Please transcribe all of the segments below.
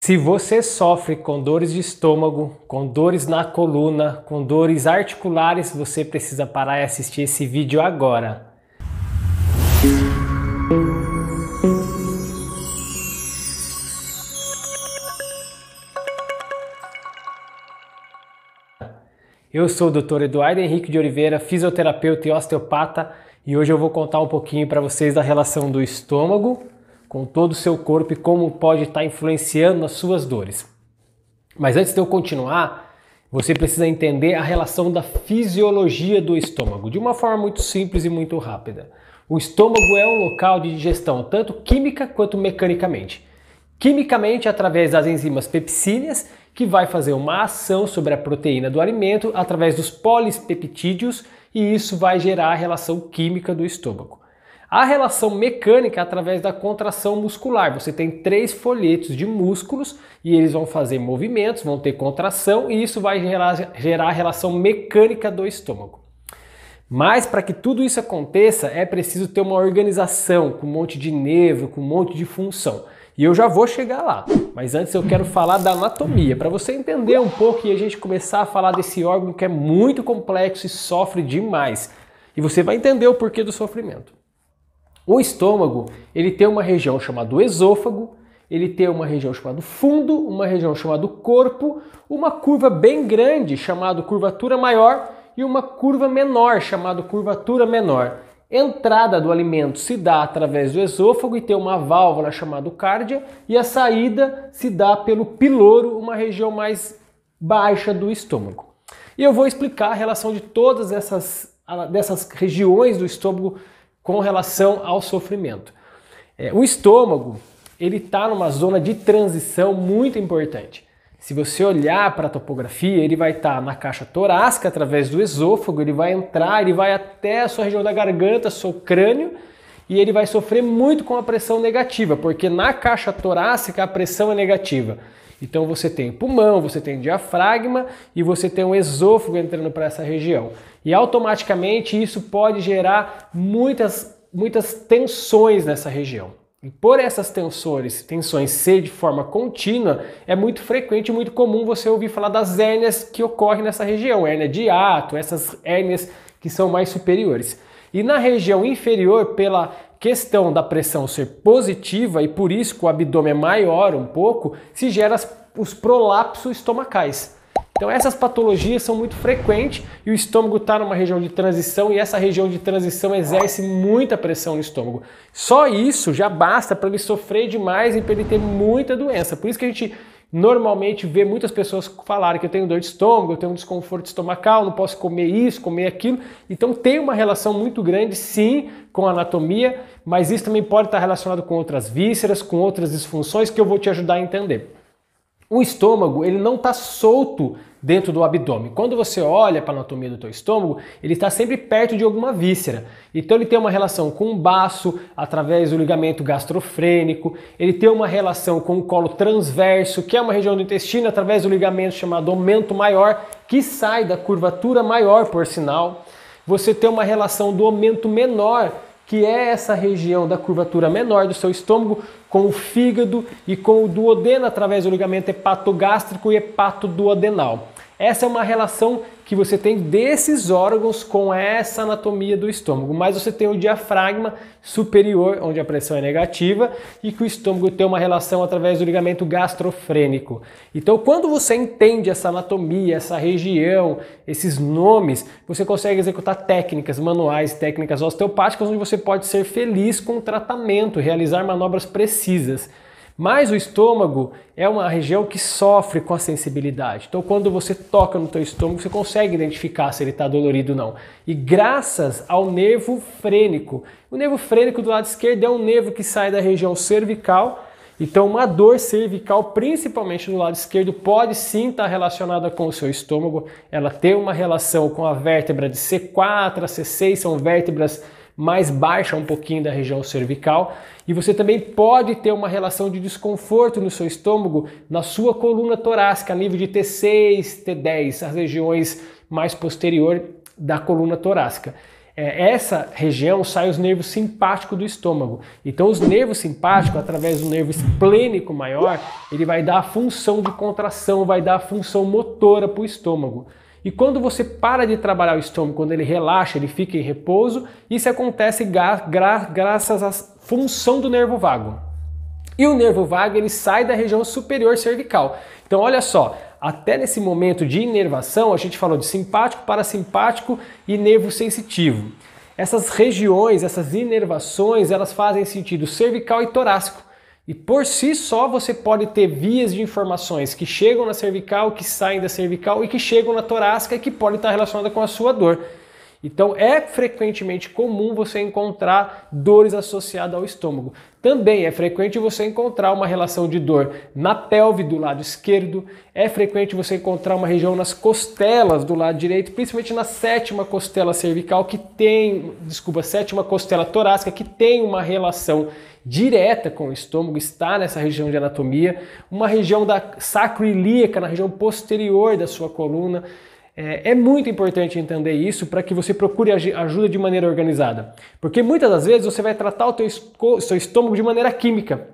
Se você sofre com dores de estômago, com dores na coluna, com dores articulares, você precisa parar e assistir esse vídeo agora. Eu sou o Dr. Eduardo Henrique de Oliveira, fisioterapeuta e osteopata, e hoje eu vou contar um pouquinho para vocês da relação do estômago com todo o seu corpo e como pode estar influenciando nas suas dores. Mas antes de eu continuar, você precisa entender a relação da fisiologia do estômago, de uma forma muito simples e muito rápida. O estômago é um local de digestão, tanto química quanto mecanicamente. Quimicamente, através das enzimas pepsíneas, que vai fazer uma ação sobre a proteína do alimento através dos polipeptídeos, e isso vai gerar a relação química do estômago. A relação mecânica é através da contração muscular. Você tem 3 folhetos de músculos e eles vão fazer movimentos, vão ter contração e isso vai gerar a relação mecânica do estômago. Mas para que tudo isso aconteça é preciso ter uma organização com um monte de nervo, com um monte de função. E eu já vou chegar lá, mas antes eu quero falar da anatomia, para você entender um pouco e a gente começar a falar desse órgão que é muito complexo e sofre demais. E você vai entender o porquê do sofrimento. O estômago, ele tem uma região chamada esôfago, ele tem uma região chamada fundo, uma região chamada corpo, uma curva bem grande chamada curvatura maior e uma curva menor chamada curvatura menor. Entrada do alimento se dá através do esôfago e tem uma válvula chamada cárdia, e a saída se dá pelo piloro, uma região mais baixa do estômago. E eu vou explicar a relação de todas dessas regiões do estômago com relação ao sofrimento. O estômago, ele está numa zona de transição muito importante. Se você olhar para a topografia, ele vai estar na caixa torácica através do esôfago, ele vai entrar, ele vai até a sua região da garganta, seu crânio, e ele vai sofrer muito com a pressão negativa, porque na caixa torácica a pressão é negativa. Então você tem pulmão, você tem diafragma e você tem o esôfago entrando para essa região. E automaticamente isso pode gerar muitas tensões nessa região. E por essas tensões ser de forma contínua, é muito frequente e muito comum você ouvir falar das hérnias que ocorrem nessa região, hérnia de hiato, essas hérnias que são mais superiores. E na região inferior, pela questão da pressão ser positiva e por isso que o abdômen é maior um pouco, se gera os prolapsos estomacais. Então essas patologias são muito frequentes e o estômago está numa região de transição e essa região de transição exerce muita pressão no estômago. Só isso já basta para ele sofrer demais e para ele ter muita doença. Por isso que a gente normalmente vê muitas pessoas falarem que eu tenho dor de estômago, eu tenho um desconforto estomacal, não posso comer isso, comer aquilo. Então tem uma relação muito grande sim com a anatomia, mas isso também pode estar relacionado com outras vísceras, com outras disfunções que eu vou te ajudar a entender. O estômago, ele não está solto dentro do abdômen. Quando você olha para a anatomia do teu estômago, ele está sempre perto de alguma víscera. Então ele tem uma relação com o baço, através do ligamento gastrofrênico. Ele tem uma relação com o colo transverso, que é uma região do intestino, através do ligamento chamado aumento maior, que sai da curvatura maior, por sinal. Você tem uma relação do aumento menor, que é essa região da curvatura menor do seu estômago, com o fígado e com o duodeno através do ligamento hepatogástrico e hepatoduodenal. Essa é uma relação que você tem desses órgãos com essa anatomia do estômago, mas você tem o diafragma superior, onde a pressão é negativa, e que o estômago tem uma relação através do ligamento gastrofrênico. Então, quando você entende essa anatomia, essa região, esses nomes, você consegue executar técnicas manuais, técnicas osteopáticas, onde você pode ser feliz com o tratamento, realizar manobras precisas. Mas o estômago é uma região que sofre com a sensibilidade. Então quando você toca no teu estômago, você consegue identificar se ele está dolorido ou não. E graças ao nervo frênico. O nervo frênico do lado esquerdo é um nervo que sai da região cervical. Então uma dor cervical, principalmente do lado esquerdo, pode sim estar relacionada com o seu estômago. Ela tem uma relação com a vértebra de C4 a C6, são vértebras mais baixa um pouquinho da região cervical, e você também pode ter uma relação de desconforto no seu estômago, na sua coluna torácica, a nível de T6, T10, as regiões mais posterior da coluna torácica. essa região sai os nervos simpáticos do estômago. Então os nervos simpáticos, através do nervo esplênico maior, ele vai dar a função de contração, vai dar a função motora para o estômago. E quando você para de trabalhar o estômago, quando ele relaxa, ele fica em repouso, isso acontece graças à função do nervo vago. E o nervo vago ele sai da região superior cervical. Então olha só, até nesse momento de inervação, a gente falou de simpático, parasimpático e nervo sensitivo. Essas regiões, essas inervações, elas fazem sentido cervical e torácico. E por si só você pode ter vias de informações que chegam na cervical, que saem da cervical e que chegam na torácica e que podem estar relacionadas com a sua dor. Então é frequentemente comum você encontrar dores associadas ao estômago. Também é frequente você encontrar uma relação de dor na pelve do lado esquerdo, é frequente você encontrar uma região nas costelas do lado direito, principalmente na sétima costela cervical sétima costela torácica que tem uma relação direta com o estômago, está nessa região de anatomia, uma região da sacroiliaca, na região posterior da sua coluna. É muito importante entender isso para que você procure ajuda de maneira organizada. Porque muitas das vezes você vai tratar o seu estômago de maneira química.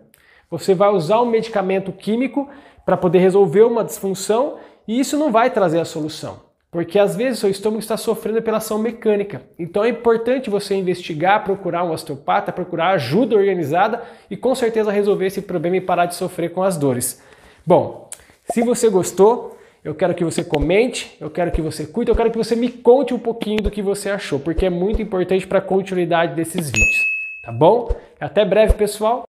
Você vai usar um medicamento químico para poder resolver uma disfunção e isso não vai trazer a solução. Porque às vezes o seu estômago está sofrendo pela ação mecânica. Então é importante você investigar, procurar um osteopata, procurar ajuda organizada e com certeza resolver esse problema e parar de sofrer com as dores. Bom, se você gostou, eu quero que você comente, eu quero que você curta, eu quero que você me conte um pouquinho do que você achou, porque é muito importante para a continuidade desses vídeos, tá bom? Até breve, pessoal!